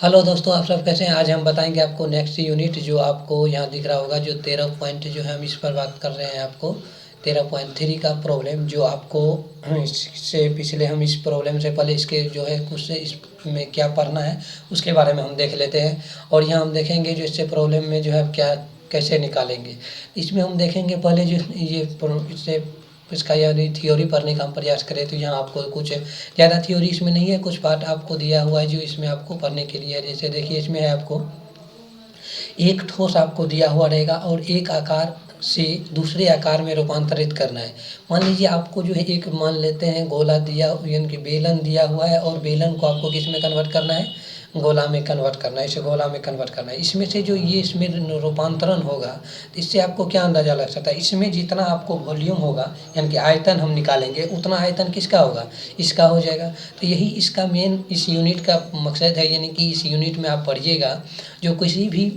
Hello दोस्तों, आप सब कैसे हैं। आज हम बताएंगे आपको नेक्स्ट यूनिट जो आपको यहाँ दिख रहा होगा, जो 13 पॉइंट जो है हम इस पर बात कर रहे हैं। आपको 13.3 का प्रॉब्लम जो आपको इससे पिछले हम इस प्रॉब्लम से पहले इसके जो है कुछ इसमें क्या पढ़ना है उसके बारे में हम देख लेते हैं। और यहाँ हम देखेंगे जो इससे प्रॉब्लम में जो है क्या कैसे निकालेंगे। इसमें हम देखेंगे पहले जो ये इससे इसका यदि थ्योरी पढ़ने का हम प्रयास करें तो यहाँ आपको कुछ ज़्यादा थ्योरी इसमें नहीं है, कुछ पार्ट आपको दिया हुआ है जो इसमें आपको पढ़ने के लिए है। जैसे देखिए इसमें है आपको एक ठोस आपको दिया हुआ रहेगा और एक आकार से दूसरे आकार में रूपांतरित करना है। मान लीजिए आपको जो है एक मान लेते हैं गोला दिया यानी कि बेलन दिया हुआ है और बेलन को आपको किस में कन्वर्ट करना है, गोला में कन्वर्ट करना है। इसे गोला में कन्वर्ट करना है। इसमें से जो ये इसमें रूपांतरण होगा तो इससे आपको क्या अंदाज़ा लग सकता है, इसमें जितना आपको वॉल्यूम होगा यानी कि आयतन हम निकालेंगे उतना आयतन किसका होगा, इसका हो जाएगा। तो यही इसका मेन इस यूनिट का मकसद है। यानी कि इस यूनिट में आप पढ़िएगा जो किसी भी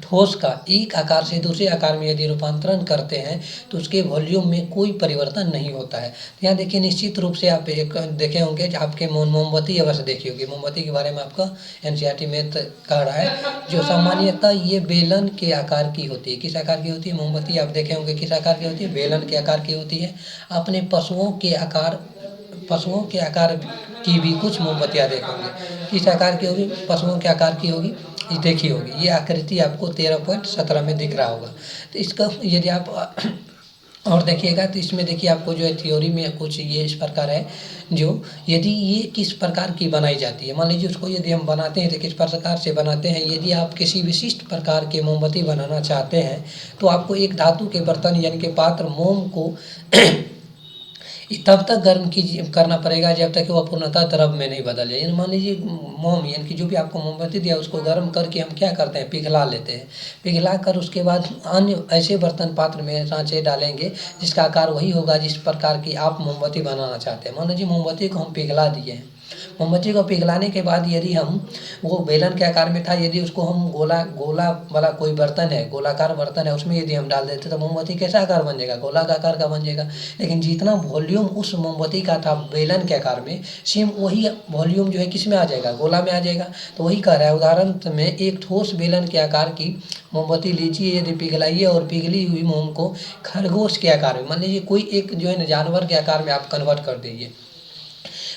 ठोस का एक आकार से दूसरे आकार में यदि रूपांतरण करते हैं तो उसके वॉल्यूम में कोई परिवर्तन नहीं होता है। तो यहाँ देखिए निश्चित रूप से आप एक देखे होंगे कि आपके मोमबत्ती अवश्य देखी होगी। मोमबत्ती के बारे में आपका एनसीईआरटी में कह रहा है जो सामान्यतः ये बेलन के आकार की होती है। किस आकार की होती है मोमबत्ती, आप देखे होंगे किस आकार की होती है, बेलन के आकार की होती है। आपने पशुओं के आकार की भी कुछ मोमबत्तियाँ देखोगे, किस आकार की होगी, पशुओं के आकार की होगी, ये देखी होगी। ये आकृति आपको 13.17 में दिख रहा होगा। तो इसका यदि आप और देखिएगा तो इसमें देखिए आपको जो है थ्योरी में कुछ ये इस प्रकार है जो यदि ये किस प्रकार की बनाई जाती है। मान लीजिए उसको यदि हम बनाते हैं तो किस प्रकार से बनाते हैं। यदि आप किसी विशिष्ट प्रकार के मोमबत्ती बनाना चाहते हैं तो आपको एक धातु के बर्तन यानी कि पात्र मोम को तब तक गर्म करना पड़ेगा जब तक कि वह पूर्णतः द्रव में नहीं बदल जाए। यानी मान लीजिए मोम यानी कि जो भी आपको मोमबत्ती दिया उसको गर्म करके हम क्या करते हैं, पिघला लेते हैं। पिघला कर उसके बाद अन्य ऐसे बर्तन पात्र में सांचे डालेंगे जिसका आकार वही होगा जिस प्रकार की आप मोमबत्ती बनाना चाहते हैं। मान लीजिए मोमबत्ती को हम पिघला दिए हैं। मोमबत्ती को पिघलाने के बाद यदि हम वो बेलन के आकार में था, यदि उसको हम गोला वाला कोई बर्तन है, गोलाकार बर्तन है, उसमें यदि हम डाल देते तो मोमबत्ती कैसा आकार बन जाएगा, गोला का आकार का बन जाएगा। लेकिन जितना वॉल्यूम उस मोमबत्ती का था बेलन के आकार में, सेम वही वॉल्यूम जो है किस में आ जाएगा, गोला में आ जाएगा। तो वही कह रहा है उदाहरण में एक ठोस बेलन के आकार की मोमबत्ती लीजिए, यदि पिघलाइए और पिघली हुई मोम को खरगोश के आकार में, मान लीजिए कोई एक जो है ना जानवर के आकार में आप कन्वर्ट कर दीजिए,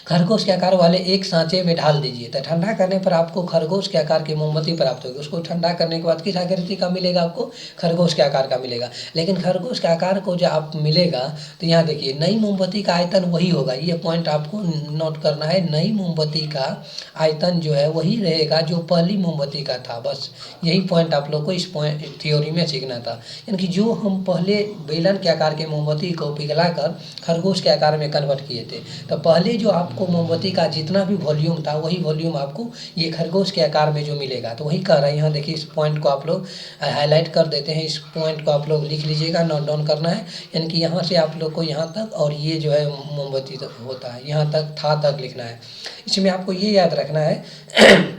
खरगोश के आकार वाले एक सांचे में ढाल दीजिए। तो ठंडा करने पर आपको खरगोश के आकार की मोमबत्ती प्राप्त होगी। उसको ठंडा करने के बाद किस आकृति का मिलेगा, आपको खरगोश के आकार का मिलेगा। लेकिन खरगोश के आकार को जब आप मिलेगा तो यहाँ देखिए नई मोमबत्ती का आयतन वही होगा। ये पॉइंट आपको नोट करना है। नई मोमबत्ती का आयतन जो है वही रहेगा जो पहली मोमबत्ती का था। बस यही पॉइंट आप लोग को इस पॉइंट थ्योरी में सीखना था। यानी कि जो हम पहले बेलन के आकार के मोमबत्ती को पिघला कर खरगोश के आकार में कन्वर्ट किए थे, तो पहले जो आपको मोमबत्ती का जितना भी वॉल्यूम था वही वॉल्यूम आपको ये खरगोश के आकार में जो मिलेगा। तो वही कह रहा है यहाँ देखिए, इस पॉइंट को आप लोग हाईलाइट कर देते हैं। इस पॉइंट को आप लोग लिख लीजिएगा, नोट डाउन करना है। यानी कि यहाँ से आप लोग को यहाँ तक और ये जो है मोमबत्ती तक होता है, यहाँ तक था तक लिखना है। इसमें आपको ये याद रखना है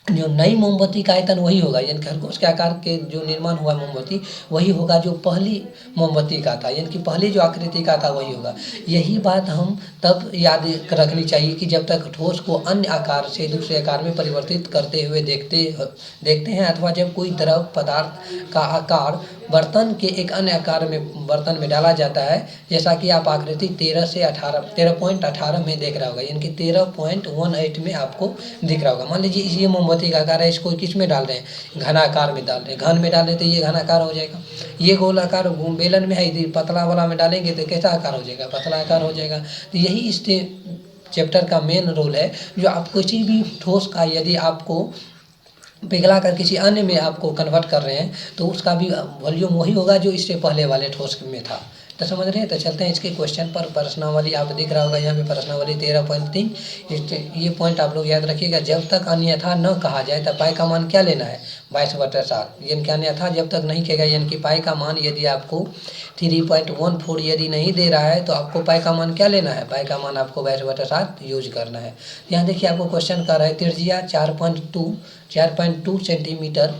जो नई मोमबत्ती का आयतन वही होगा, यानी खरगोश के आकार के जो निर्माण हुआ मोमबत्ती वही होगा जो पहली मोमबत्ती का था, यानी कि पहली जो आकृति का था वही होगा। यही बात हम तब याद रखनी चाहिए कि जब तक ठोस को अन्य आकार से दूसरे आकार में परिवर्तित करते हुए देखते हैं, अथवा जब कोई द्रव पदार्थ का आकार बर्तन के एक अन्य आकार में बर्तन में डाला जाता है, जैसा कि आप आकृति 13.18 में देख रहा होगा, यानी कि 13.18 में आपको दिख रहा होगा। मान लीजिए ये मोमबत्ती का आकार है, इसको किस में डाल रहे हैं, घनाकार में डाल रहे हैं। घन में डाल रहे तो ये घनाकार हो जाएगा। ये गोलाकार बेलन में है, यदि पतला वाला में डालेंगे तो कैसा आकार हो जाएगा, पतला आकार हो जाएगा। तो यही इस चैप्टर का मेन रोल है। जो आप किसी भी ठोस का यदि आपको पिघला कर किसी अन्य में आपको कन्वर्ट कर रहे हैं तो उसका भी वॉल्यूम वही होगा जो इससे पहले वाले ठोस में था। तो समझ रहे हैं। तो चलते हैं इसके क्वेश्चन पर। प्रश्नावली आप दिख रहा होगा यहाँ पे, प्रश्नावली 13.3। ये पॉइंट आप लोग याद रखिएगा। जब तक अन्यथा न कहा जाए तब पाई का मान क्या लेना है, 22/7। यानी कि अन्यथा जब तक नहीं कहेगा, यानी कि पाई का मान यदि आपको 3.14 यदि नहीं दे रहा है तो आपको पाई का मान क्या लेना है, पाई का मान आपको 22/7 यूज करना है। यहाँ देखिए आपको क्वेश्चन कर रहा है त्रिज्या 4.2 सेंटीमीटर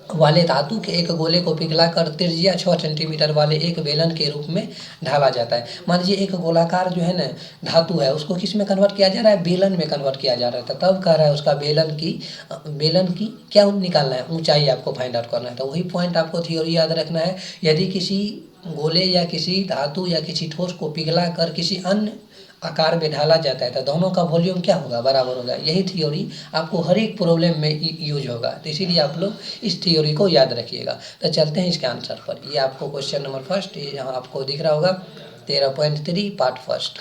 वाले धातु के एक गोले को पिघलाकर त्रिज्या 6 सेंटीमीटर वाले एक बेलन के रूप में ढाला जाता है। मान लीजिए एक गोलाकार जो है ना धातु है, उसको किस में कन्वर्ट किया जा रहा है? बेलन में कन्वर्ट किया जा रहा था। तब कह रहा है उसका बेलन की क्या निकालना है? ऊंचाई आपको फाइंड आउट करना है। तो वही पॉइंट आपको थ्योरी याद रखना है। यदि किसी गोले या किसी धातु या किसी ठोस को पिघला कर किसी अन्य आकार में ढाला जाता है तो दोनों का वॉल्यूम क्या होगा? बराबर होगा। यही थ्योरी आपको हर एक प्रॉब्लम में यूज होगा, तो इसीलिए आप लोग इस थ्योरी को याद रखिएगा। तो चलते हैं इसके आंसर पर। ये आपको क्वेश्चन नंबर फर्स्ट, ये यहाँ आपको दिख रहा होगा 13.3 पार्ट फर्स्ट।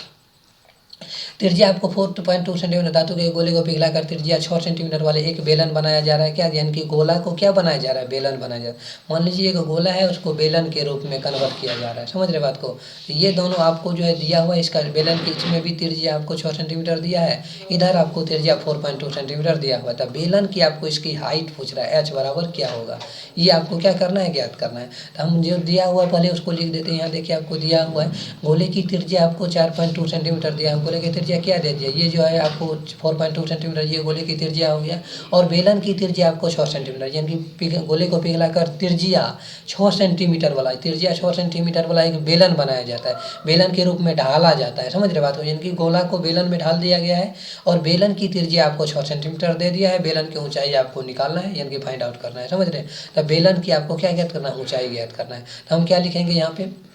त्रिज्या आपको 4.2 सेंटीमीटर धातु के गोले को पिघलाकर त्रिज्या 6 सेंटीमीटर वाले एक बेलन बनाया जा रहा है। क्या? यानी कि गोला को क्या बनाया जा रहा है? बेलन बनाया जा रहा है। मान लीजिए एक गोला है, उसको बेलन के रूप में कन्वर्ट किया जा रहा है। समझ रहे बात को? तो ये दोनों आपको जो है दिया हुआ है, इसका बेलन के इसमें भी त्रिज्या आपको 6 सेंटीमीटर दिया है, इधर आपको त्रिज्या 4.2 सेंटीमीटर दिया हुआ था। बेलन की आपको इसकी हाइट पूछ रहा है, एच बराबर क्या होगा, ये आपको क्या करना है? ज्ञात करना है। तो हम जो दिया हुआ पहले उसको लिख देते हैं। यहाँ देखिए आपको दिया हुआ है गोले की त्रिज्या आपको 4.2 सेंटीमीटर दिया है। गोले की त्रिज्या क्या दे दिया? ये जो है आपको 4.2 सेंटीमीटर ये गोले की त्रिज्या हो गया, और बेलन की त्रिज्या आपको 6 सेंटीमीटर, यानी कि गोले को पिघलाकर त्रिज्या 6 सेंटीमीटर वाला त्रिज्या 6 सेंटीमीटर वाला एक बेलन बनाया जाता है, बेलन के रूप में ढाला जाता है। समझ रहे बात को? यानी कि गोला को बेलन में ढाल दिया गया है और बेलन की त्रिज्या आपको 6 सेंटीमीटर दे दिया है। बेलन की ऊंचाई आपको निकालना है, यानी कि फाइंड आउट करना है। समझ रहे? तो बेलन की आपको क्या ज्ञात करना है? ऊंचाई ज्ञात करना है। तो हम क्या लिखेंगे यहाँ पे?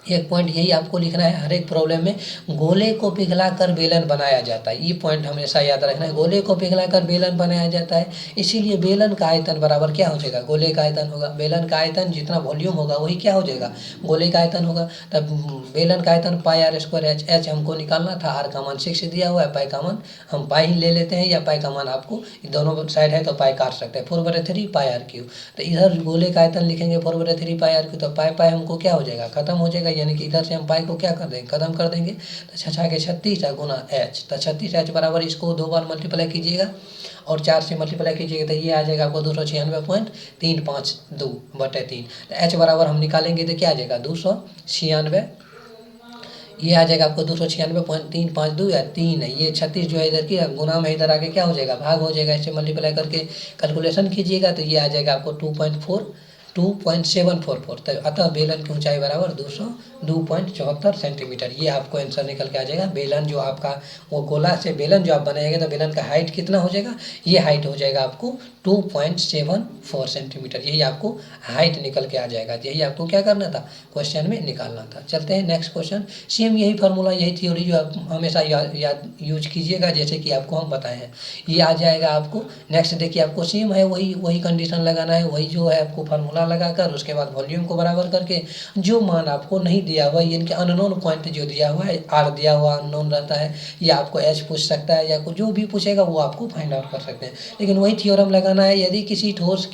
एक पॉइंट यही आपको लिखना है हर एक प्रॉब्लम में, गोले को पिघलाकर बेलन बनाया जाता है। ये पॉइंट हमेशा याद रखना है, गोले को पिघलाकर बेलन बनाया जाता है। इसीलिए बेलन का आयतन बराबर क्या हो जाएगा? गोले का आयतन होगा। बेलन का आयतन जितना वॉल्यूम होगा वही क्या हो जाएगा? गोले का आयतन होगा। तब बेलन का आयतन पाई आर स्क्वायर एच, एच हमको निकालना था, आर का मान 6 दिया हुआ है, पाई का मान हम पाई ही ले लेते हैं, या पाई का मान आपको दोनों साइड है तो पाई काट सकते हैं। 4/3 पाई आर क्यू। तो इधर गोले का आयतन लिखेंगे 4/3 पाई आर क्यू, तो पाई पाई हमको क्या हो जाएगा? खत्म हो जाएगा, यानी कि इधर से हम पाई को क्या कर देंगे? खत्म कर देंगे। तो 6 के 36 गुना एच, तो 36 बराबर इसको 2 बार मल्टीप्लाई कीजिएगा और 4 से मल्टीप्लाई कीजिएगा, तो ये आ जाएगा आपको 296.352/3। तो एच बराबर हम निकालेंगे तो क्या आ जाएगा? 296। ये आ जाएगा आपको 296.352 या 3 है। ये 36 जो है इधर की गुना में इधर आके क्या हो जाएगा? भाग हो जाएगा। इससे मल्टीप्लाई करके कैलकुलेशन कीजिएगा तो ये आ जाएगा आपको 2.744। तो अतः बेलन की ऊंचाई बराबर 202.74 सेंटीमीटर। ये आपको आंसर निकल के आ जाएगा। बेलन जो आपका वो गोला से बेलन जो आप बनाएंगे तो बेलन का हाइट कितना हो जाएगा? ये हाइट हो जाएगा आपको 2.74 सेंटीमीटर। यही आपको हाइट निकल के आ जाएगा। यही आपको क्या करना था? क्वेश्चन में निकालना था। चलते हैं नेक्स्ट क्वेश्चन। सेम यही फार्मूला, यही थ्योरी जो आप हमेशा याद यूज कीजिएगा, जैसे कि आपको हम बताए हैं, ये आ जाएगा आपको। नेक्स्ट देखिए आपको सेम है, वही कंडीशन लगाना है, वही जो है आपको फार्मूला लगाकर उसके बाद वॉल्यूम को बराबर करके जो मान आपको नहीं दिया हुआ, यानी कि अननोन पॉइंट जो दिया हुआ है, आर दिया हुआ अननोन रहता है, या आपको एच पूछ सकता है, या जो भी पूछेगा वो आपको फाइंड आउट कर सकते हैं। लेकिन वही थ्योरम लगाना है। यदि किसी ठोस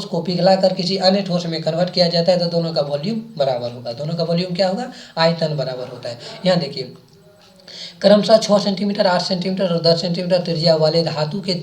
को पिघला कर किसी अन्य ठोस में कन्वर्ट किया जाता है तो दोनों का वॉल्यूम बराबर होगा। दोनों का वॉल्यूम क्या होगा? आयतन बराबर होता है। यहाँ देखिए क्रमशः 6 सेंटीमीटर, 8 सेंटीमीटर और 10 सेंटीमीटर त्रिज्या वाले धातु के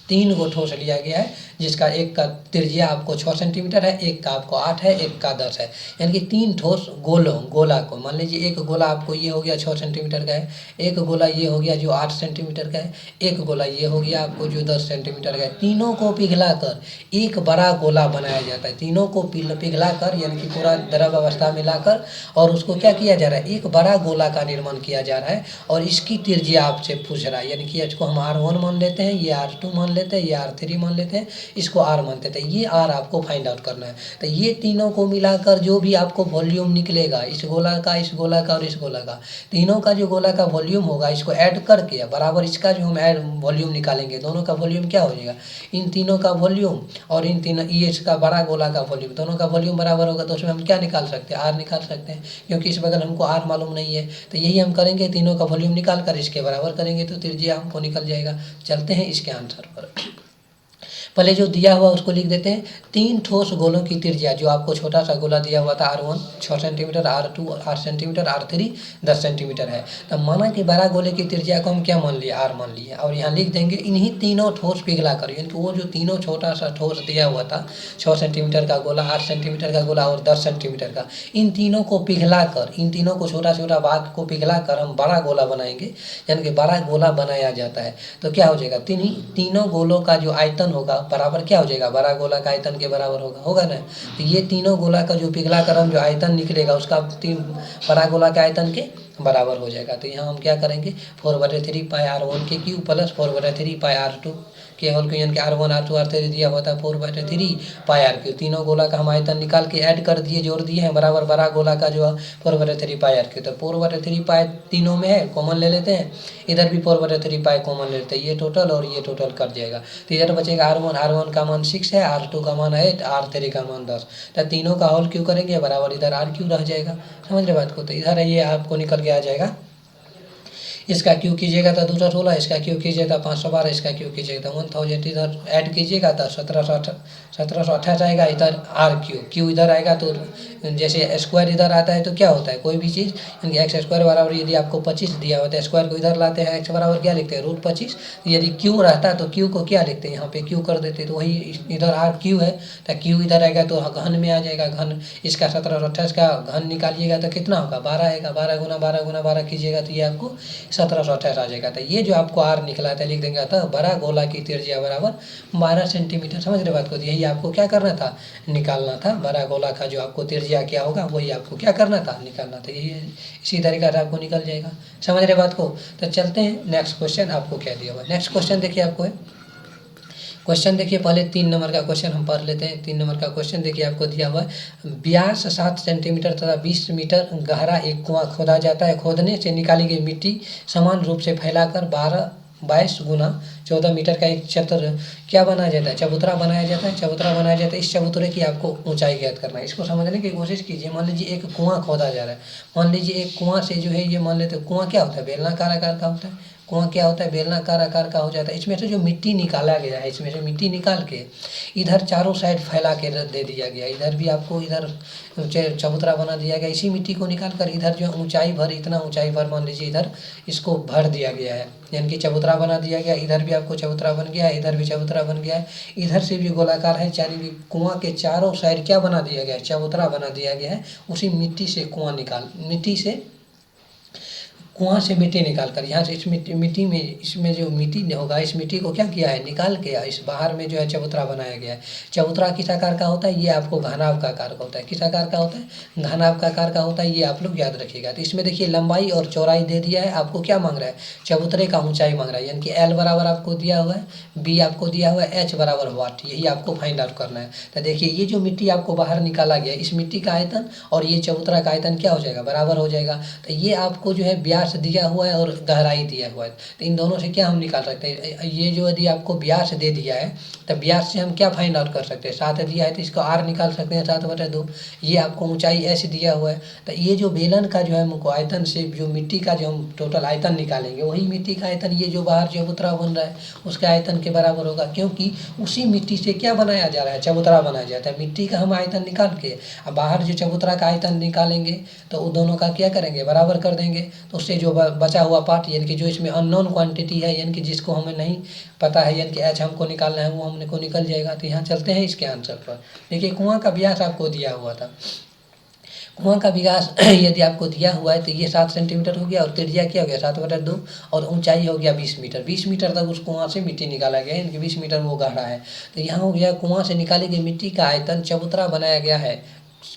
3 गो ठोस लिया गया है, जिसका एक का त्रिज्या आपको 6 सेंटीमीटर है, एक का आपको 8 है, एक का 10 है। यानी कि 3 ठोस गोला को मान लीजिए, एक गोला आपको ये हो गया 6 सेंटीमीटर का है, एक गोला ये हो गया जो 8 सेंटीमीटर का है, एक गोला ये हो गया आपको जो 10 सेंटीमीटर का है। तीनों को पिघलाकर एक बड़ा गोला बनाया जाता है। तीनों को पिघलाकर यानी कि पूरा द्रव अवस्था में लाकर और उसको क्या किया जा रहा है? एक बड़ा गोला का निर्माण किया जा रहा है, और इसकी त्रिज्या आपसे पूछ रहा है। यानी कि इसको हम R1 मान लेते हैं, ये R2 मान लेते हैं, ये R3 मान लेते हैं, इसको R मानते थे। ये R आपको फाइंड आउट करना है। तो ये तीनों को मिलाकर जो भी आपको वॉल्यूम निकलेगा, इस गोला का, इस गोला का और इस गोला का, तीनों का जो गोला का वॉल्यूम होगा, इसको ऐड करके बराबर इसका जो हम ऐड वॉल्यूम निकालेंगे, दोनों का वॉल्यूम क्या हो जाएगा? इन तीनों का वॉल्यूम और इन तीनों ये इसका बड़ा गोला का वॉल्यूम, दोनों का वॉल्यूम बराबर होगा। तो उसमें हम क्या निकाल सकते हैं? R निकाल सकते हैं, क्योंकि इस बगल हमको R मालूम नहीं है। तो यही हम करेंगे, तीनों का वॉल्यूम निकाल कर इसके बराबर करेंगे तो त्रिज्या हमको निकल जाएगा। चलते हैं इसके आंसर पर। पहले जो दिया हुआ उसको लिख देते हैं। 3 ठोस गोलों की त्रिज्या, जो आपको छोटा सा गोला दिया हुआ था R1 6 centimetre, R2 8 centimetre, R3 10 centimetre है। तब माना कि बड़ा गोले की त्रिज्या को हम क्या मान लिए? R मान लिए, और यहाँ लिख देंगे इन्हीं तीनों ठोस पिघला कर, यानी कि वो जो तीनों छोटा सा ठोस दिया हुआ था, 6 सेंटीमीटर का गोला, 8 सेंटीमीटर का गोला और 10 सेंटीमीटर का, इन तीनों को पिघला कर, इन तीनों को छोटा छोटा भाग को पिघला कर हम बड़ा गोला बनाएंगे, यानी कि बड़ा गोला बनाया जाता है। तो क्या हो जाएगा? तीनों गोलों का जो आयतन होगा बराबर क्या हो जाएगा, बड़ा गोला का आयतन के बराबर होगा ना। तो ये तीनों गोला का जो पिघला क्रम जो आयतन निकलेगा उसका बड़ा गोला के आयतन के बराबर हो जाएगा। तो यहाँ हम क्या करेंगे, 4/3 पाई R1 के क्यू प्लस 4/3 पाई R2 के होल क्यू, यानी कि R1 R2 R3 दिया हुआ था 4/3 पाई R क्यू। तीनों गोला का हम आयतन निकाल के ऐड कर दिए, जोड़ दिए हैं, बराबर बड़ा गोला का जो है 4/3 पाई R क्यू। तो 4/3 पाई तीनों में है, कॉमन ले लेते हैं, इधर भी 4/3 पाई कॉमन ले लेते हैं, ये टोटल और ये टोटल कट जाएगा। तो इधर बचेगा R1 का मान 6 है, R2 का मान 8, R3 का मान 10। तो तीनों का होल क्यू करेंगे बराबर इधर RQ रह जाएगा। समझ रहे बात को। तो इधर ये आपको निकल के आ जाएगा, इसका क्यू कीजिएगा तो 216, इसका क्यू कीजिएगा 512, इसका क्यू कीजिएगा 1000, इधर ऐड कीजिएगा तो 1728 आएगा। इधर क्यू इधर आएगा तो जैसे स्क्वायर इधर आता है तो क्या होता है, कोई भी चीज़ यानी एक्स स्क्वायर बराबर, यदि आपको 25 दिया होता है, स्क्वायर को इधर लाते हैं, एक्स बराबर क्या लिखते हैं, √25। यदि क्यू रहता है तो क्यू को क्या लिखते हैं, यहाँ पे क्यू कर देते, तो वही इधर RQ है, तो क्यू इधर आएगा तो घन में आ जाएगा, घन इसका 1728 का घन निकालिएगा तो कितना होगा, 12 आएगा, 12 गुना 12 गुना 12 कीजिएगा तो ये आपको 1728 आ जाएगा। तो ये जो आपको R निकला था, लिख देंगे था बड़ा गोला की त्रिज्या बराबर 12 सेंटीमीटर। समझ रहे बात को। यही आपको क्या करना था, निकालना था, बड़ा गोला का जो आपको त्रिज्या क्या होगा वही आपको क्या करना था, निकालना था। यही इसी तरीका से आपको निकल जाएगा। समझ रहे बात को। तो चलते हैं नेक्स्ट क्वेश्चन, आपको क्या दिया हुआ है। नेक्स्ट क्वेश्चन देखिए, आपको है क्वेश्चन देखिए, पहले 3 नंबर का क्वेश्चन हम पढ़ लेते हैं। 3 नंबर का क्वेश्चन देखिए, आपको दिया हुआ है, व्यास 7 सेंटीमीटर तथा 20 मीटर गहरा एक कुआं खोदा जाता है। खोदने से निकाली गई मिट्टी समान रूप से फैलाकर 22 गुना 14 मीटर का एक चतर क्या बनाया जाता है, चबूतरा बनाया जाता है। चबूतरा बनाया जाता है। इस चबूतरे की आपको ऊंचाई ज्ञात करना है। इसको समझने की कोशिश कीजिए। मान लीजिए एक कुआं खोदा जा रहा है। मान लीजिए एक कुआं से जो है, ये मान लेते हैं कुआं क्या होता है, बेलनाकार आकार का होता है। कुआं क्या होता है, बेलनाकार आकार का हो जाता है। इसमें से जो मिट्टी निकाला गया है, इसमें से मिट्टी निकाल के इधर चारों साइड फैला के दे दिया गया। इधर भी आपको इधर चबूतरा बना दिया गया। इसी मिट्टी को निकाल कर इधर जो ऊंचाई भर, इतना ऊंचाई भर मान लीजिए इधर इसको भर दिया गया है, यानी कि चबूतरा बना दिया गया। इधर भी आपको चबूतरा बन गया है, इधर भी चबूतरा बन गया है, इधर से भी गोलाकार है। यानी कि कुआं के चारों साइड क्या बना दिया गया है, चबूतरा बना दिया गया है। उसी मिट्टी से कुआं से मिट्टी निकाल कर यहाँ से इस मिट्टी में, इसमें जो मिट्टी होगा, इस मिट्टी को क्या किया है, निकाल के इस बाहर में जो है चबूतरा बनाया गया है। चबूतरा किस आकार का होता है, ये आपको घनाभ का आकार का होता है। किस आकार का होता है, घनाभ का आकार का होता है। ये आप लोग याद रखिएगा। तो इसमें देखिए लंबाई और चौड़ाई दे दिया है। आपको क्या मांग रहा है, चबूतरे का ऊंचाई मांग रहा है, यानी कि L बराबर आपको दिया हुआ है, B आपको दिया हुआ है, H बराबर वाट। यही आपको फाइंड आउट करना है। तो देखिए ये जो मिट्टी आपको बाहर निकाला गया, इस मिट्टी का आयतन और ये चबूतरा का आयतन क्या हो जाएगा, बराबर हो जाएगा। तो ये आपको जो है व्यास दिया हुआ है और गहराई दिया हुआ है। तो इन दोनों से क्या हम निकाल सकते हैं, ये जो यदि आपको व्यास दे दिया है तो व्यास से हम क्या फाइंड आउट कर सकते हैं, 7 दिया है तो इसको R निकाल सकते हैं, 7/2। ये आपको ऊंचाई H दिया हुआ है। तो ये जो बेलन का जो है हमको आयतन से जो मिट्टी का जो हम टोटल आयतन निकालेंगे, वही मिट्टी का आयतन ये जो बाहर चबूतरा बन रहा है उसके आयतन के बराबर होगा। क्योंकि उसी मिट्टी से क्या बनाया जा रहा है, चबूतरा बनाया जाता है। मिट्टी का हम आयतन निकाल के अब बाहर जो चबूतरा का आयतन निकालेंगे तो वो दोनों का क्या करेंगे, बराबर कर देंगे। तो उससे जो बचा हुआ पार्ट, यानी कि जो इसमें अननोन क्वांटिटी है, यानी कि जिसको हमें नहीं पता है, यानी कि H हमको निकालना है, वो हमने को निकल जाएगा। तो यहाँ चलते हैं इसके आंसर पर। देखिए कुआं का व्यास आपको दिया हुआ था। कुआं का व्यास यदि आपको दिया हुआ है तो ये 7 सेंटीमीटर हो गया और त्रिज्या क्या हो गया 7/2 और ऊंचाई हो गया 20 मीटर। 20 मीटर तक उस कुआं से मिट्टी निकाला गया है, यानी कि 20 मीटर वो गहरा है। तो यहाँ हो गया कुआं से निकाली गई मिट्टी का आयतन, चबूतरा बनाया गया है।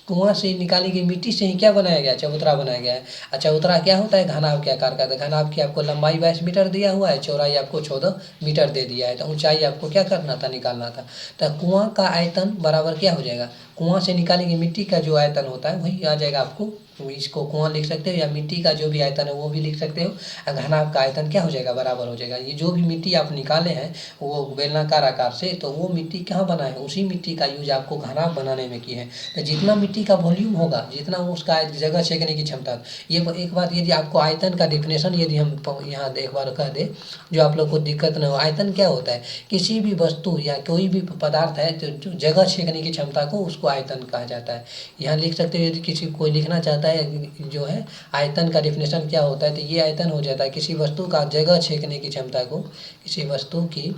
कुआं से निकाली गई मिट्टी से ही क्या बनाया गया, चबूतरा बनाया गया है। और चबूतरा क्या होता है, घनाभ के आकार का। तो घनाभ की आपको लंबाई 22 मीटर दिया हुआ है, चौड़ाई आपको 14 मीटर दे दिया है। तो ऊंचाई आपको क्या करना था, निकालना था। तो कुआं का आयतन बराबर क्या हो जाएगा, कुआं से निकाली गई मिट्टी का जो आयतन होता है वही आ जाएगा आपको। इसको कुआं लिख सकते हो या मिट्टी का जो भी आयतन है वो भी लिख सकते हो। घनाभ का आयतन क्या हो जाएगा, बराबर हो जाएगा। ये जो भी मिट्टी आप निकाले हैं वो बेलनाकार आकार से, तो वो मिट्टी कहाँ बना है, उसी मिट्टी का यूज आपको घनाभ बनाने में की है। तो जितना मिट्टी का वॉल्यूम होगा, जितना उसका जगह छेकने की क्षमता। ये एक बात, यदि आपको आयतन का डिफिनेशन यदि हम यहाँ एक बार कह दे, जो आप लोग को दिक्कत न हो। आयतन क्या होता है, किसी भी वस्तु या कोई भी पदार्थ है जो जगह छेकने की क्षमता को, उसको आयतन कहा जाता है। यहाँ लिख सकते हो, यदि किसी कोई लिखना चाहता है जो है आयतन का डिफिनेशन क्या होता है, तो ये आयतन हो जाता है किसी वस्तु का जगह छेकने की क्षमता को, किसी वस्तु की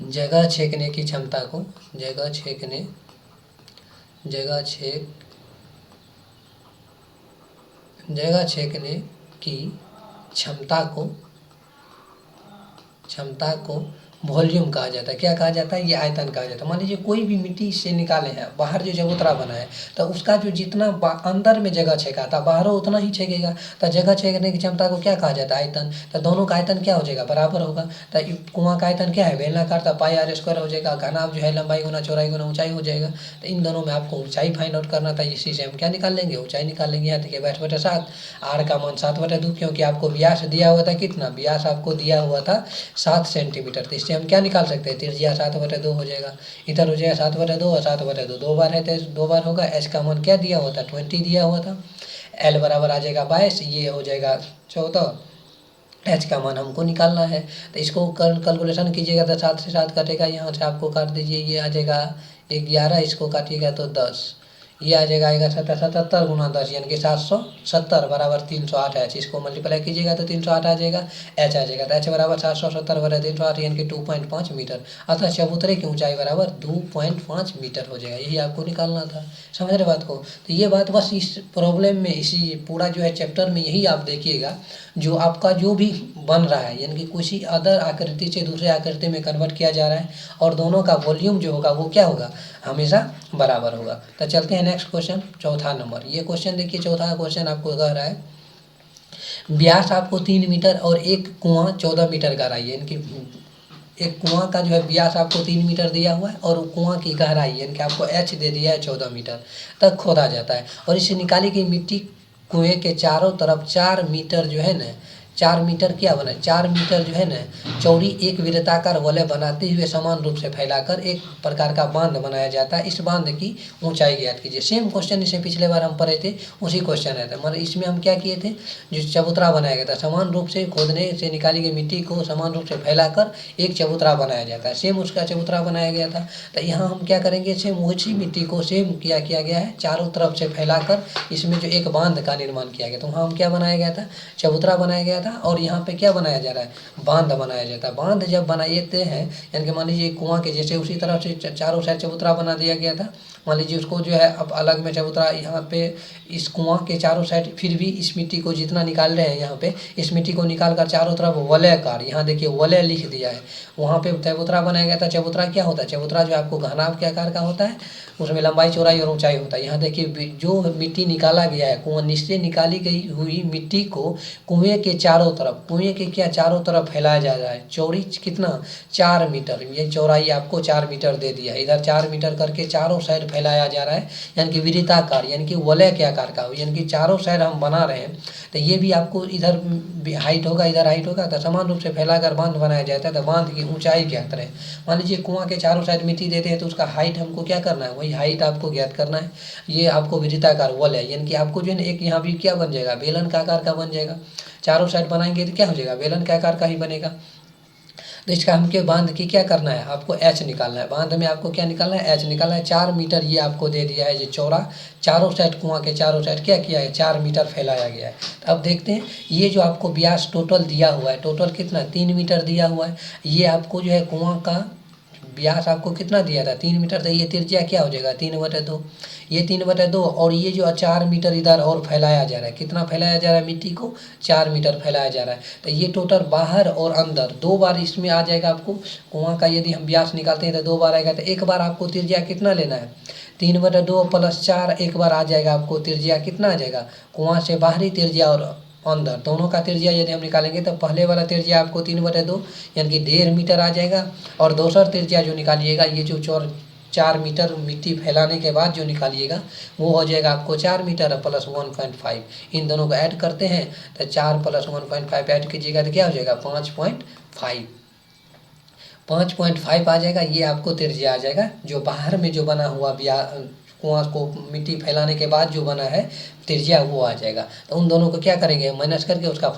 जगह छेकने की क्षमता को, जगह छेकने की क्षमता को वॉल्यूम कहा जाता है। क्या कहा जाता है? ये आयतन कहा जाता है। मान लीजिए कोई भी मिट्टी से निकाले हैं, बाहर जो चबूतरा बना है, तो उसका जो जितना अंदर में जगह छेका था, बाहर उतना ही छेकेगा। तो जगह छेकने की क्षमता को क्या कहा जाता है? आयतन। तो दोनों का आयतन क्या हो जाएगा? बराबर होगा। तो कुआं का आयतन क्या है? बेलनाकार था, पाई आर स्क्वायर हो जाएगा। घनाभ जो है लंबाई गुना चौड़ाई गुना ऊंचाई हो जाएगा। तो इन दोनों में आपको ऊंचाई फाइंड आउट करना था, इसी से हम क्या निकाल लेंगे? ऊंचाई निकाल लेंगे। यहाँ देखिए 22/7, आर का मान 7/2, क्योंकि आपको व्यास दिया हुआ था कितना? व्यास आपको दिया हुआ था 7 सेंटीमीटर। तो इससे हम क्या निकाल सकते हैं? त्रिज्या 7/2 हो जाएगा। इधर हो जाएगा 7/2 और 7/2 दो बार है, तो 2 बार होगा। एच का मान क्या दिया हुआ था? 20 दिया हुआ था। एल बराबर आ जाएगा 22, ये हो जाएगा 14। एच का मान हमको निकालना है, तो इसको कैलकुलेशन कीजिएगा तो 7 से 7 कटेगा। यहाँ से आपको काट दीजिए, ये आ जाएगा 11, इसको काटिएगा तो 10, ये आ जाएगा 77 गुना 10 यानी कि 770 बराबर 308 एच। इसको मल्टीप्लाई कीजिएगा तो 308 आ जाएगा, एच आ जाएगा। तो एच बराबर 770 बराबर 308 यानी कि 2.5 मीटर। अतः चबूतरे की ऊंचाई बराबर 2.5 मीटर हो जाएगा। यही आपको निकालना था। समझ रहे बात को? तो ये बात बस इस प्रॉब्लम में, इसी पूरा जो है चैप्टर में यही आप देखिएगा, जो आपका जो भी बन रहा है यानी कि किसी अदर आकृति से दूसरे आकृति में कन्वर्ट किया जा रहा है, और दोनों का वॉल्यूम जो होगा वो क्या होगा? हमेशा बराबर होगा। तो चलते हैं नेक्स्ट क्वेश्चन, चौथा नंबर। ये क्वेश्चन देखिए, चौथा क्वेश्चन आपको कह रहा है व्यास आपको 3 मीटर और एक कुआं 14 मीटर गहराई है। यानी कि एक कुआं का जो है व्यास आपको 3 मीटर दिया हुआ है, और कुआं की गहराई यानी कि आपको एच दे दिया है 14 मीटर तक खोदा जाता है। और इससे निकाली गई मिट्टी कुएं के चारों तरफ 4 मीटर जो है ना, 4 मीटर क्या बना? 4 मीटर जो है ना चौड़ी एक वृत्ताकार वलय बनाते हुए समान रूप से फैलाकर एक प्रकार का बांध बनाया जाता है। इस बांध की ऊंचाई ज्ञात कीजिए। सेम क्वेश्चन इसे पिछले बार हम पढ़े थे, उसी क्वेश्चन है। मतलब इसमें हम क्या किए थे? जो चबूतरा बनाया गया था, समान रूप से खोदने से निकाली गई मिट्टी को समान रूप से फैलाकर एक चबूतरा बनाया जाता है। सेम उसका चबूतरा बनाया गया था। तो यहाँ हम क्या करेंगे? सेम उसी मिट्टी को सेम किया गया है, चारों तरफ से फैलाकर इसमें जो एक बांध का निर्माण किया गया। तो वहाँ हम क्या बनाया गया था? चबूतरा बनाया गया था। और यहाँ पे क्या बनाया जा रहा है? बांध बनाया जाता है। बांध जब बनाते हैं यानी कि मान लीजिए कुआं के जैसे उसी तरफ से चारों साइड चबूतरा बना दिया गया था। मान लीजिए उसको जो है अब अलग में चबूतरा, यहाँ पे इस कुआं के चारों साइड फिर भी इस मिट्टी को जितना निकाल रहे हैं, यहाँ पे इस मिट्टी को निकाल कर चारों तरफ वलयकार, यहाँ देखिए वलय लिख दिया है, वहाँ पे चबूतरा बनाया गया था। चबूतरा क्या होता है? चबूतरा जो आपको घनाभ के आकार का होता है, उसमें लंबाई चौड़ाई और ऊंचाई होता है। यहाँ देखिए जो मिट्टी निकाला गया है, कुआं नीचे निकाली गई हुई मिट्टी को कुएं के चारों तरफ, कुएं के क्या चारों तरफ फैलाया जा रहा है। चौड़ी कितना? 4 मीटर। ये चौड़ाई आपको 4 मीटर दे दिया, इधर 4 मीटर करके चारों साइड फैलाया जा रहा है, यानी कि वृत्ताकार यानी कि वलय के आकार का, यानी कि चारों साइड हम बना रहे हैं। तो ये भी आपको इधर हाइट होगा, इधर हाइट होगा, तो समान रूप से फैलाकर बांध बनाया जाता है। तो बांध की ऊंचाई ज्ञात रहे। मान लीजिए कुआं के चारों साइड मिट्टी देते हैं, तो उसका हाइट हमको क्या करना है? वही हाइट आपको ज्ञात करना है। ये आपको वृत्ताकार वलय यानी कि आपको जो है एक यहाँ भी क्या बन जाएगा? बेलन का आकार का बन जाएगा। चारों साइड बनाएंगे तो क्या हो जाएगा? बेलन के आकार का ही बनेगा। तो इसका हमके बांध की क्या करना है? आपको एच निकालना है। बांध में आपको क्या निकालना है? एच निकालना है। 4 मीटर ये आपको दे दिया है, ये चौड़ा चारों साइड, कुआं के चारों साइड क्या किया है? 4 मीटर फैलाया गया है। तो अब देखते हैं, ये जो आपको व्यास टोटल दिया हुआ है, टोटल कितना? 3 मीटर दिया हुआ है। ये आपको जो है कुआं का व्यास आपको कितना दिया था? 3 मीटर। तो ये त्रिज्या क्या हो जाएगा? 3/2। ये 3/2, और ये जो 4 मीटर इधर और फैलाया जा रहा है, कितना फैलाया जा रहा है? मिट्टी को 4 मीटर फैलाया जा रहा है। तो ये टोटल बाहर और अंदर 2 बार इसमें आ जाएगा। आपको कुआं का यदि हम व्यास निकालते हैं तो 2 बार आएगा। तो एक बार आपको त्रिज्या कितना लेना है? 3/2 + 4 एक बार आ जाएगा। आपको त्रिज्या कितना आ जाएगा? कुआं से बाहरी त्रिज्या और अंदर दोनों का त्रिज्या यदि हम निकालेंगे तो पहले वाला त्रिज्या आपको 3/2 यानी कि 1.5 मीटर आ जाएगा। और दूसरा त्रिज्या जो निकालिएगा, ये जो 4 मीटर मिट्टी फैलाने के बाद जो निकालिएगा, वो हो जाएगा आपको 4 मीटर + 1.5। इन दोनों को ऐड करते हैं तो 4 + 1.5 ऐड कीजिएगा तो क्या हो जाएगा? 5.5। 5.5 आ जाएगा। ये आपको त्रिज्या आ जाएगा, जो बाहर में जो बना हुआ कुआं को मिट्टी फैलाने के बाद जो बना है त्रिज्या, वो आ जाएगा। तो उन दोनों को क्या करेंगे? माइनस करके उसका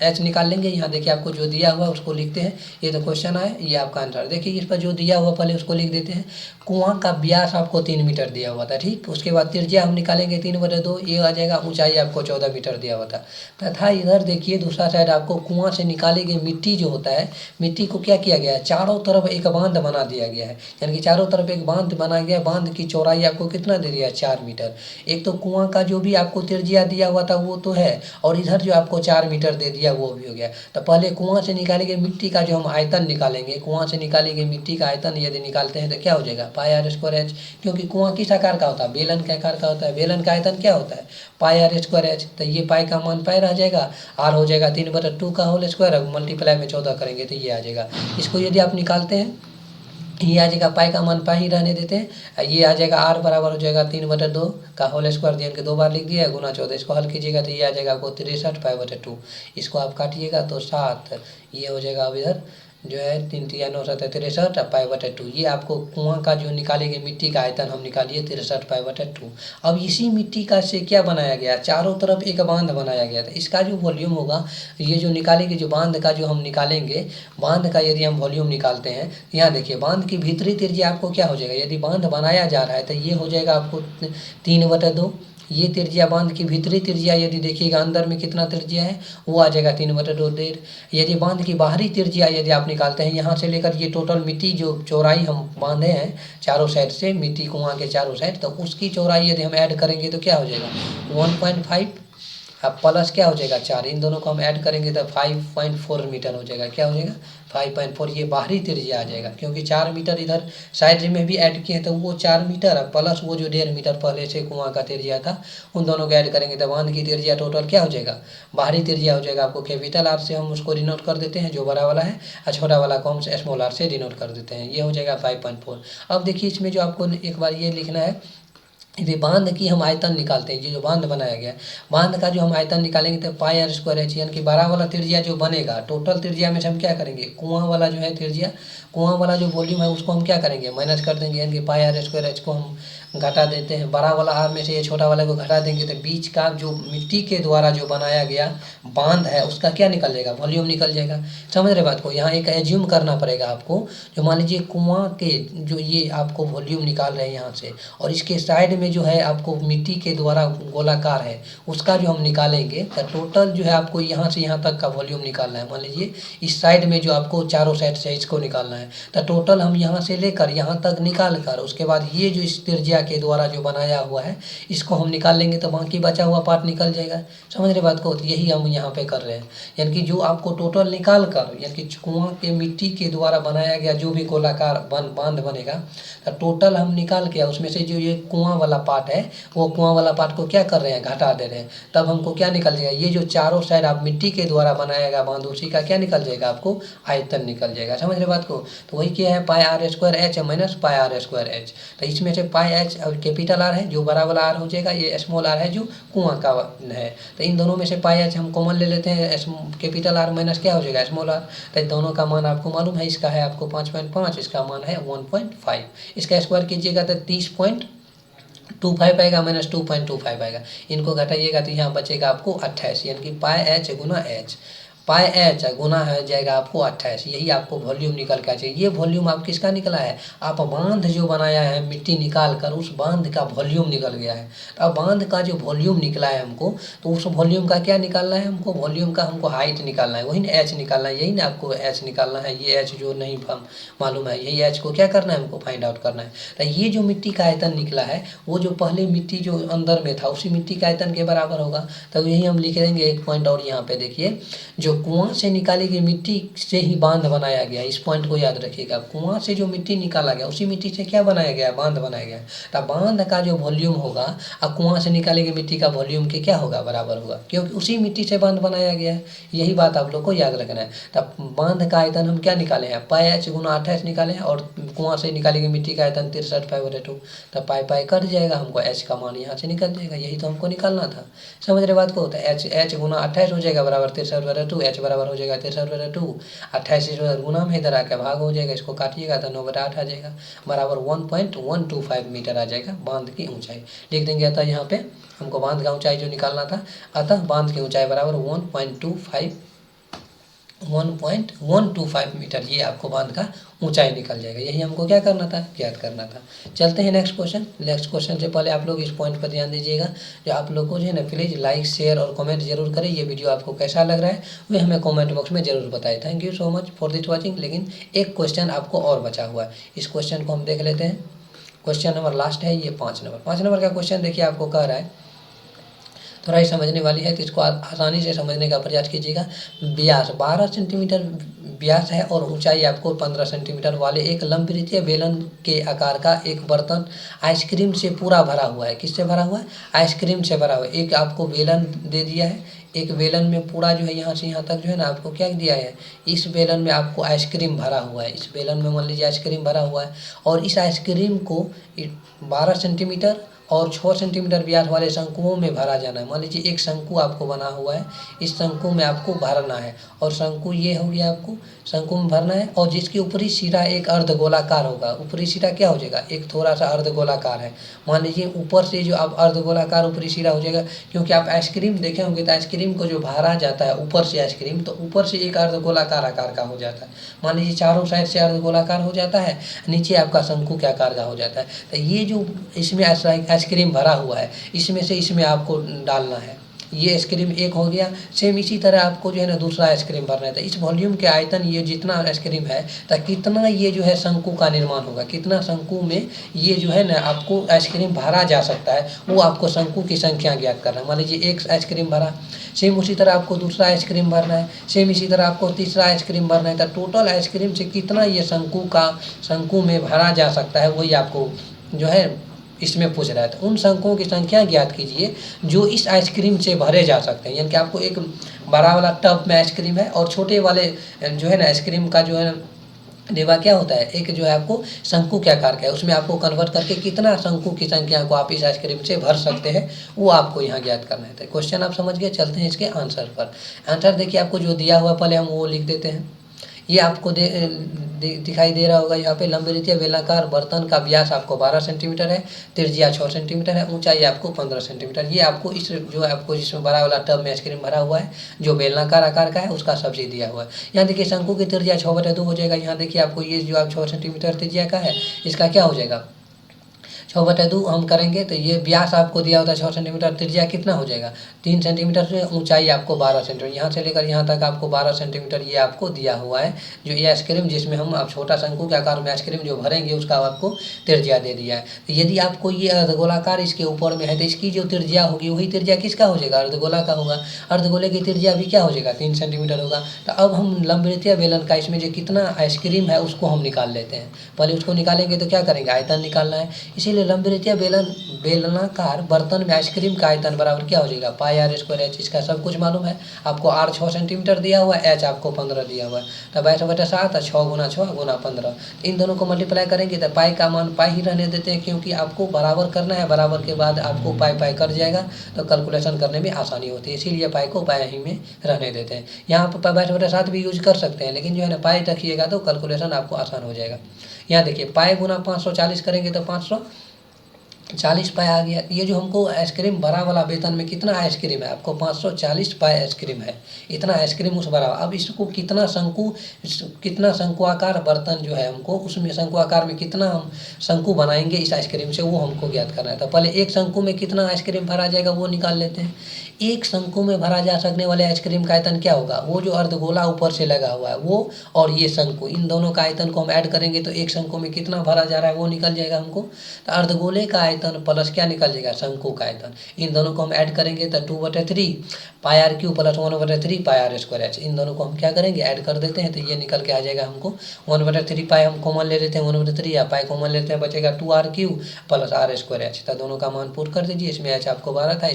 एच निकाल लेंगे। यहाँ देखिए आपको जो दिया हुआ है उसको लिखते हैं। ये तो क्वेश्चन है, ये आपका आंसर। देखिए इस पर जो दिया हुआ पहले उसको लिख देते हैं। कुआं का व्यास आपको 3 मीटर दिया हुआ था, ठीक। उसके बाद त्रिज्या हम निकालेंगे 3/2, ये आ जाएगा। ऊंचाई आपको 14 मीटर दिया हुआ था तथा इधर देखिए दूसरा साइड आपको कुआं से निकाली गई मिट्टी जो होता है, मिट्टी को क्या किया गया है? चारों तरफ एक बांध बना दिया गया है, यानी कि चारों तरफ एक बांध बना गया। बांध की चौड़ाई आपको कितना दे दिया 4 मीटर। एक तो कुआं का जो भी आपको त्रिज्या दिया हुआ था वो तो है, और इधर जो आपको 4 मीटर दे दिया वो भी हो गया। तो पहले कुआं से निकाली गई मिट्टी का जो हम आयतन निकालेंगे, कुआं से निकाली गई मिट्टी का आयतन यदि निकालते हैं तो क्या हो जाएगा पाई आर स्क्वायर एच, क्योंकि कुआं किस आकार का होता है, बेलन के आकार का होता है। बेलन का आयतन क्या होता है पाई आर स्क्वायर एच। तो ये पाई का मान पाई रह जाएगा, आर हो जाएगा 3/2 का होल स्क्वायर, मल्टीप्लाई में 14 करेंगे तो ये आ जाएगा। इसको यदि आप निकालते हैं ये आ जाएगा पाई का मान पाई ही रहने देते हैं, ये आ जाएगा आर बराबर हो जाएगा 3/2 का होल स्क्वायर दिया के 2 बार लिख दिया गुना 14। इसको हल कीजिएगा तो ये आ जाएगा आपको 63 पाई/2। इसको आप काटिएगा तो 7, ये हो जाएगा अब इधर जो है 3 3 9 7 63 पाई/2। ये आपको कुआं का जो निकालेंगे मिट्टी का आयतन हम निकालिए 63 पाई/2। अब इसी मिट्टी का से क्या बनाया गया, चारों तरफ एक बांध बनाया गया था। इसका जो वॉल्यूम होगा, ये जो निकालेंगे जो बांध का जो हम निकालेंगे, बांध का यदि हम वॉल्यूम निकालते हैं, यहाँ देखिए बांध की भीतरी त्रिज्या आपको क्या हो जाएगा, यदि बांध बनाया जा रहा है तो ये हो जाएगा आपको 3/2। ये त्रिज्या बांध की भीतरी त्रिज्या यदि देखिएगा अंदर में कितना त्रिज्या है वो आ जाएगा 3/2 देर। यदि बांध की बाहरी त्रिज्या यदि आप निकालते हैं यहाँ से लेकर ये टोटल मिट्टी जो चौड़ाई हम बांधे हैं चारों साइड से, मिट्टी कुआं के चारों साइड, तो उसकी चौड़ाई यदि हम ऐड करेंगे तो क्या हो जाएगा 1.5, अब प्लस क्या हो जाएगा 4, इन दोनों को हम ऐड करेंगे तो 5.4 मीटर हो जाएगा। क्या हो जाएगा 5.4, ये बाहरी त्रिज्या आ जाएगा, क्योंकि 4 मीटर इधर साइड में भी ऐड किए हैं तो वो 4 मीटर प्लस वो जो 1.5 मीटर पहले से कुआं का त्रिज्या था, उन दोनों को ऐड करेंगे तो बांध की त्रिज्या टोटल क्या हो जाएगा, बाहरी त्रिज्या हो जाएगा आपको कैपिटल आर से हम उसको डिनोट कर देते हैं जो बड़ा वाला है, और छोटा वाला को हम स्मॉल आर से डिनोट कर देते हैं। ये हो जाएगा 5.4। अब देखिए इसमें जो आपको एक बार ये लिखना है, यदि बांध की हम आयतन निकालते हैं, ये जो बांध बनाया गया है, बांध का जो हम आयतन निकालेंगे तो पाई आर स्क्वायर एच, यानी कि बड़ा वाला त्रिज्या जो बनेगा, टोटल त्रिज्या में से हम क्या करेंगे कुआं वाला जो है त्रिज्या, कुआं वाला जो वॉल्यूम है उसको हम क्या करेंगे माइनस कर देंगे, यानी कि पाई आर स्क्वायर एच को हम घटा देते हैं, बड़ा वाला आर में से ये छोटा वाले को घटा देंगे तो बीच का जो मिट्टी के द्वारा जो बनाया गया बांध है उसका क्या निकल जाएगा, वॉल्यूम निकल जाएगा। समझ रहे बात को, यहाँ एक एज्यूम करना पड़ेगा आपको, जो मान लीजिए कुआं के जो ये आपको वॉल्यूम निकाल रहे हैं यहाँ से, और इसके साइड में जो है आपको मिट्टी के द्वारा गोलाकार है उसका जो हम निकालेंगे तो टोटल जो है आपको यहाँ से यहाँ तक का वॉल्यूम निकालना है। मान लीजिए इस साइड में जो आपको चारों साइड से इसको निकालना है तो टोटल हम यहाँ से लेकर यहाँ तक निकाल कर उसके बाद ये जो इस त्रिज्या के द्वारा जो बनाया हुआ है इसको हम निकाल लेंगे तो बाकी बचा हुआ पार्ट निकल जाएगा। समझ रहे बात को, तो यही हम यहाँ पे कर रहे हैं, यानी कि जो आपको टोटल निकाल कर, यानी कि कुआं के मिट्टी के द्वारा बनाया गया जो भी गोलाकार बांध बनेगा तो टोटल हम निकाल के उसमें से जो ये कुआं वाला पार्ट है वो कुआं वाला पार्ट को क्या कर रहे हैं घटा दे रहे हैं, तब हमको क्या निकल जाएगा, ये जो चारों साइड आप मिट्टी के द्वारा बनाया गया बांध उसी का क्या निकल जाएगा आपको आयतन निकल जाएगा। समझ रहे बात को, तो वही क्या है pi R square H minus pi R square H. तो इसमें से पाई एच और कैपिटल आर है जो बड़ा वाला आर हो जाएगा, ये स्मॉल आर है जो कुआं का है, तो इन दोनों में से पाई एच हम कॉमन ले लेते हैं, कैपिटल आर माइनस क्या हो जाएगा स्मॉल आर। तो दोनों का मान आपको मालूम है, इसका है आपको 5.5, इसका मान है 1.5, इसका स्क्वायर कीजिएगा तो 30.25 आएगा माइनस 2.25 आएगा, इनको घटाइएगा तो यहाँ बचेगा आपको 28, यानी कि पाई एच गुना एच, पाई एच गुना है जाएगा आपको 28, यही आपको वॉल्यूम निकल के आ जाएगा। ये वॉल्यूम आप किसका निकला है, आप बांध जो बनाया है मिट्टी निकाल कर उस बांध का वॉल्यूम निकल गया है। तो अब बांध का जो वॉल्यूम निकला है हमको, तो उस वॉल्यूम का क्या निकालना है हमको, वॉल्यूम का हमको हाइट निकालना है, वही ना एच निकालना है, यही ना आपको एच निकालना है। ये एच जो नहीं मालूम है यही एच को क्या करना है हमको फाइंड आउट करना है। तो ये जो मिट्टी का आयतन निकला है वो जो पहले मिट्टी जो अंदर में था उसी मिट्टी का आयतन के बराबर होगा। तो यही हम लिख देंगे एक पॉइंट, और यहाँ पे देखिए जो कुआं से निकाली गई मिट्टी से ही बांध बनाया गया, इस पॉइंट को याद रखिएगा। कुआं से जो मिट्टी निकाला गया उसी मिट्टी से क्या बनाया गया, बांध बनाया गया। तो बांध का जो वॉल्यूम होगा और कुआं से निकाली गई मिट्टी का वॉल्यूम के क्या होगा, बराबर होगा, क्योंकि उसी मिट्टी से बांध बनाया गया है। यही बात आप लोग को याद रखना है। तब बांध का आयतन हम क्या निकाले हैं, पाई एच गुना 28 निकाले हैं, और कुआं से निकाली गई मिट्टी का आयतन 63/2, तब पाई पाई कट जाएगा, हमको एच का मान यहाँ से निकल जाएगा, यही तो हमको निकालना था। समझ रहे बात को, तो एच गुना 28 हो जाएगा बराबर 63/2, एच बराबर हो जाएगा 63/2, 28 गुना में इधर आके भाग हो जाएगा, इसको काटिएगा तो 9/8 आ जाएगा, बराबर 1.125 मीटर आ जाएगा बांध की ऊंचाई। लिख देंगे अतः यहाँ पे हमको बांध का ऊंचाई जो निकालना था, अतः बांध की ऊंचाई बराबर 1.125 मीटर, ये आपको बांध का ऊंचाई निकल जाएगा। यही हमको क्या करना था, ज्ञात करना था। चलते हैं नेक्स्ट क्वेश्चन। नेक्स्ट क्वेश्चन से पहले आप लोग इस पॉइंट पर ध्यान दीजिएगा, जो आप लोग को जो है ना प्लीज़ लाइक शेयर और कमेंट जरूर करें। ये वीडियो आपको कैसा लग रहा है वह हमें कमेंट बॉक्स में जरूर बताएं। Thank you so much for this watching. लेकिन एक क्वेश्चन आपको और बचा हुआ है, इस क्वेश्चन को हम देख लेते हैं। क्वेश्चन नंबर लास्ट है ये 5 नंबर। 5 नंबर का क्वेश्चन देखिए आपको कह रहा है, थोड़ा ही समझने वाली है तो इसको आसानी से समझने का प्रयास कीजिएगा। व्यास 12 सेंटीमीटर व्यास है और ऊंचाई आपको 15 सेंटीमीटर वाले एक लंबवृत्तीय बेलन के आकार का एक बर्तन आइसक्रीम से पूरा भरा हुआ है। किससे भरा हुआ है? आइसक्रीम से भरा हुआ है। एक आपको बेलन दे दिया है, एक बेलन में पूरा जो है यहाँ से यहाँ तक जो है ना आपको क्या दिया है, इस बेलन में आपको आइसक्रीम भरा हुआ है। इस बेलन में मान लीजिए आइसक्रीम भरा हुआ है और इस आइसक्रीम को 12 सेंटीमीटर और 6 सेंटीमीटर व्यास वाले शंकुओं में भरा जाना है। मान लीजिए एक शंकु आपको बना हुआ है, इस शंकु में आपको भरना है और शंकु ये हो गया, आपको शंकु में भरना है और जिसकी ऊपरी सिरा एक अर्धगोलाकार होगा। ऊपरी सिरा क्या हो जाएगा? एक थोड़ा सा अर्धगोलाकार है। मान लीजिए ऊपर से जो आप अर्धगोलाकार ऊपरी सिरा हो जाएगा, क्योंकि आप आइसक्रीम देखे होंगे तो आइसक्रीम को जो भरा जाता है ऊपर से आइसक्रीम, तो ऊपर से एक अर्धगोलाकार आकार का हो जाता है। मान लीजिए चारों साइड से अर्धगोलाकार हो जाता है, नीचे आपका शंकु के आकार का हो जाता है। तो ये जो इसमें आइसक्रीम भरा हुआ है, इसमें से इसमें आपको डालना है। ये आइसक्रीम एक हो गया। सेम इसी तरह आपको जो है ना दूसरा आइसक्रीम भरना है। तो इस वॉल्यूम के आयतन ये जितना आइसक्रीम है, तो कितना ये जो है शंकु का निर्माण होगा, कितना शंकु में ये जो है ना आपको आइसक्रीम भरा जा सकता है, वो आपको शंकु की संख्या ज्ञात करना है। मान लीजिए एक आइसक्रीम भरा, सेम उसी तरह आपको दूसरा आइसक्रीम भरना है, सेम इसी तरह आपको तीसरा आइसक्रीम भरना है। तो टोटल आइसक्रीम से कितना ये शंकु में भरा जा सकता है, वही आपको जो है इसमें पूछ रहा है। तो उन शंकुओं की संख्या ज्ञात कीजिए जो इस आइसक्रीम से भरे जा सकते हैं। यानी कि आपको एक बड़ा वाला टब में आइसक्रीम है और छोटे वाले जो है ना आइसक्रीम का जो है डिब्बा क्या होता है, एक जो है आपको शंकु के आकार का है, उसमें आपको कन्वर्ट करके कितना शंकु की संख्या को आप इस आइसक्रीम से भर सकते हैं, वो आपको यहाँ ज्ञात करना है। तो क्वेश्चन आप समझ गए। चलते हैं इसके आंसर पर। आंसर देखिए आपको जो दिया हुआ, पहले हम वो लिख देते हैं। ये आपको दिखाई दे रहा होगा यहाँ पे, लंबवृत्तीय बेलनाकार बर्तन का व्यास आपको 12 सेंटीमीटर है, त्रिज्या 6 सेंटीमीटर है, ऊंचाई आपको 15 सेंटीमीटर। ये आपको इस जो आपको जिसमें बड़ा वाला टब में आइसक्रीम भरा हुआ है, जो बेलनाकार आकार का है, उसका सब्जी दिया हुआ है। यहाँ देखिए शंकु की त्रिज्या 6/2 हो जाएगा। यहाँ देखिए आपको ये जो आप 6 सेंटीमीटर त्रिज्या का है, इसका क्या हो जाएगा 6/2 हम करेंगे। तो ये व्यास आपको दिया होता है 6 सेंटीमीटर, त्रिज्या कितना हो जाएगा 3 सेंटीमीटर से, ऊंचाई आपको 12 सेंटीमीटर, यहाँ से लेकर यहाँ तक आपको 12 सेंटीमीटर ये आपको दिया हुआ है। जो ये आइसक्रीम जिसमें हम आप छोटा शंकु के आकार में आइसक्रीम जो भरेंगे, उसका आपको त्रिज्या दे दिया है। तो यदि आपको ये अर्धगोलाकार इसके ऊपर में है, तो इसकी जो त्रिज्या होगी वही त्रिज्या किसका हो जाएगा, अर्धगोला का होगा। अर्धगोले की त्रिज्या भी क्या हो जाएगा 3 सेंटीमीटर होगा। तो अब हम लंबवृत्तीय बेलन का इसमें जो कितना आइसक्रीम है उसको हम निकाल लेते हैं। पहले उसको निकालेंगे तो क्या करेंगे, आयतन निकालना है। इसीलिए लंबवृत्तीय बेलनाकार बर्तन में आइसक्रीम का आयतन बराबर क्या हो जाएगा, पाई आर स्क्वायर एच। इसका सब कुछ मालूम है आपको। आर 6 सेंटीमीटर दिया हुआ है, एच आपको 15 दिया हुआ है। तो 22/7 6 × 6 × 15, इन दोनों को मल्टीप्लाई करेंगे तो पाई का मान पाई ही रहने देते हैं, क्योंकि आपको बराबर करना है। बराबर के बाद आपको पाई कर जाएगा तो कैलकुलेशन करने में आसानी होती है, इसीलिए पाई को पाई ही में रहने देते हैं। यहाँ पर 22/7 भी यूज कर सकते हैं, लेकिन जो है ना पाई रखिएगा तो कैलकुलेशन आपको आसान हो जाएगा। यहाँ देखिए पाई × 540 करेंगे तो 540 पाई आ गया। ये जो हमको आइसक्रीम भरा वाला वेतन में कितना आइसक्रीम है, आपको 540 पाई आइसक्रीम है, इतना आइसक्रीम उस भरा। अब इसको कितना शंकुआकार बर्तन जो है हमको, उसमें शंकुआकार में कितना हम शंकु बनाएंगे इस आइसक्रीम से, वो हमको ज्ञात करना है। तो पहले एक शंकु में कितना आइसक्रीम भरा जाएगा वो निकाल लेते हैं। एक शंकु में भरा जा सकने वाले आइसक्रीम का आयतन क्या होगा, वो जो अर्धगोला ऊपर से लगा हुआ है वो, और ये शंकु, इन दोनों का आयतन को हम ऐड करेंगे तो एक शंकु में कितना भरा जा रहा है वो निकल जाएगा हमको। तो अर्धगोले का आयतन प्लस क्या निकल जाएगा, शंकु का आयतन। इन दोनों को हम ऐड करेंगे तो 2/3 pi R Q plus 1/3 pi R square H. इन दोनों को हम क्या करेंगे, ऐड कर देते हैं, तो ये निकल के आ जाएगा हमको 1/3 पाई हम कॉमन ले लेते हैं, 1/3 या पाई कॉमन लेते हैं, बचेगा 2r³ plus r square H. तो दोनों का मान पुट कर दीजिए। इसमें एच आपको 12 था,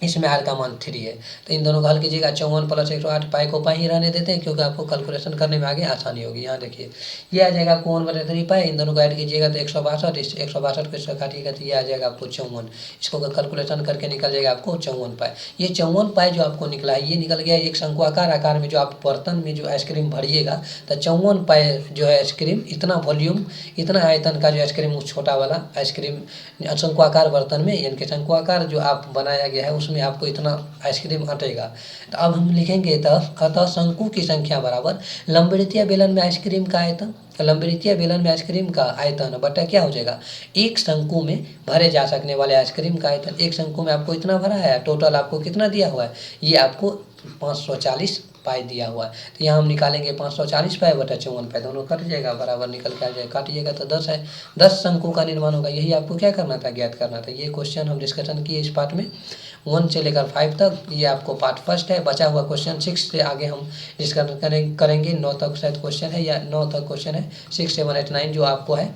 इसमें आर का मान 3 है। तो इन दोनों का हल कीजिएगा, 54 + 108, पाई को पाई ही रहने देते हैं क्योंकि आपको कैलकुलेशन करने में आगे आसानी होगी। यहाँ देखिए ये आ जाएगा आपको 1/3 पाई, इन दोनों को ऐड कीजिएगा तो 162, इस 162 को इससे काटिएगा तो ये आ जाएगा आपको 54। इसको कैलकुलेशन करके निकल जाएगा आपको 54 पाई। ये 54 पाई जो आपको निकला है, ये निकल गया एक शंकुआकार आकार में जो आप बर्तन में जो आइसक्रीम भरिएगा, तो 54 पाई जो है आइसक्रीम, इतना वॉल्यूम, इतना आयतन का जो आइसक्रीम, उस छोटा वाला आइसक्रीम शंकुआकार बर्तन में, यानी कि शंकुआकार जो आप बनाया गया है उसमें आपको इतना आइसक्रीम अटेगा। तो अब हम लिखेंगे तो अतः शंकु की संख्या बराबर लंबवृत्तीय बेलन में आइसक्रीम का आयतन, लंबवृत्तीय बेलन में आइसक्रीम का आयतन बटा क्या हो जाएगा, एक शंकु में भरे जा सकने वाले आइसक्रीम का आयतन। एक शंकु में आपको इतना भरा है, टोटल आपको कितना दिया हुआ है, ये आपको 540 पाई दिया हुआ है। तो यहाँ हम निकालेंगे 540 पाई बटा 54 पाई, दोनों कट जाएगा, बराबर निकल के आ जाएगा, काटिएगा तो 10 है। 10 शंकु का निर्माण होगा, यही आपको क्या करना था, ज्ञात करना था। ये क्वेश्चन हम डिस्कशन किए इस पार्ट में 1 से लेकर 5 तक। ये आपको पार्ट फर्स्ट है। बचा हुआ क्वेश्चन 6 से आगे हम डिस्कशन करेंगे। 9 तक शायद क्वेश्चन है या 9 तक क्वेश्चन है, 6, 7, 8, 9 जो आपको है,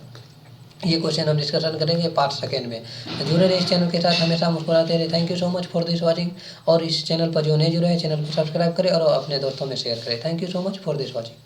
ये क्वेश्चन हम डिस्कशन करेंगे पार्ट सेकेंड में। तो जुड़े रहे इस चैनल के साथ, हमेशा मुस्कुराते रहे। Thank you so much for this watching. और इस चैनल पर जो नए जुड़े हैं, चैनल को सब्सक्राइब करें और अपने दोस्तों में शेयर करें। Thank you so much for this watching.